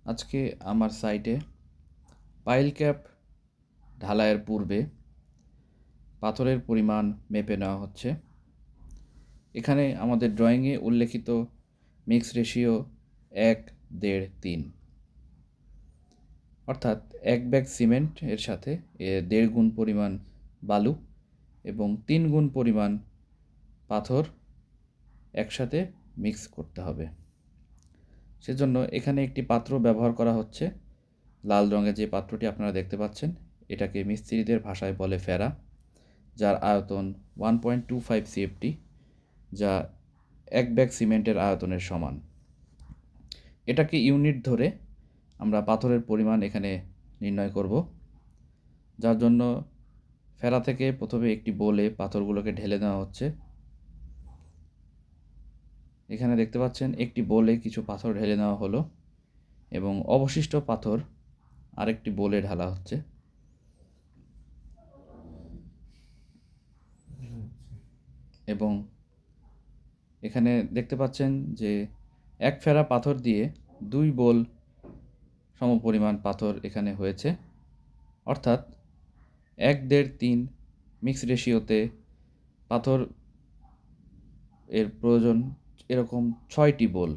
আজকে আমার সাইটে পাইল ক্যাপ ঢালাইয়ের পূর্বে পাথরের পরিমাণ মেপে নেওয়া হচ্ছে। এখানে আমাদের ড্রয়িংয়ে উল্লেখিত মিক্স রেশিও 1-1.5-3, অর্থাৎ 1 ব্যাগ সিমেন্ট এর সাথে 1.5 গুণ পরিমাণ বালু এবং 3 গুণ পরিমাণ পাথর একসাথে মিক্স করতে হবে। সেজন্য এখানে একটি পাত্র ব্যবহার করা হচ্ছে। লাল রঙের যে পাত্রটি আপনারা দেখতে পাচ্ছেন, এটাকে মিস্ত্রিদের ভাষায় বলে ফেরা, যার আয়তন 1.25 CFT, যা 1 ব্যাগ সিমেন্টের আয়তনের সমান। এটাকে ইউনিট ধরে আমরা পাথরের পরিমাণ এখানে নির্ণয় করব, যার জন্য ফেরা থেকে প্রথমে একটি বোলে পাথরগুলোকে ঢেলে দেওয়া হচ্ছে। এখানে দেখতে পাচ্ছেন একটি বোলে কিছু পাথর ঢেলে নেওয়া হলো এবং অবশিষ্ট পাথর আরেকটি বোলে ঢালা হচ্ছে। এবং এখানে দেখতে পাচ্ছেন যে 1 ফেরা পাথর দিয়ে 2 বোল সমপরিমাণ পাথর এখানে হয়েছে, অর্থাৎ 1-1.5-3 মিক্স রেশিওতে পাথর এর প্রয়োজন এরকম 6টি বোল।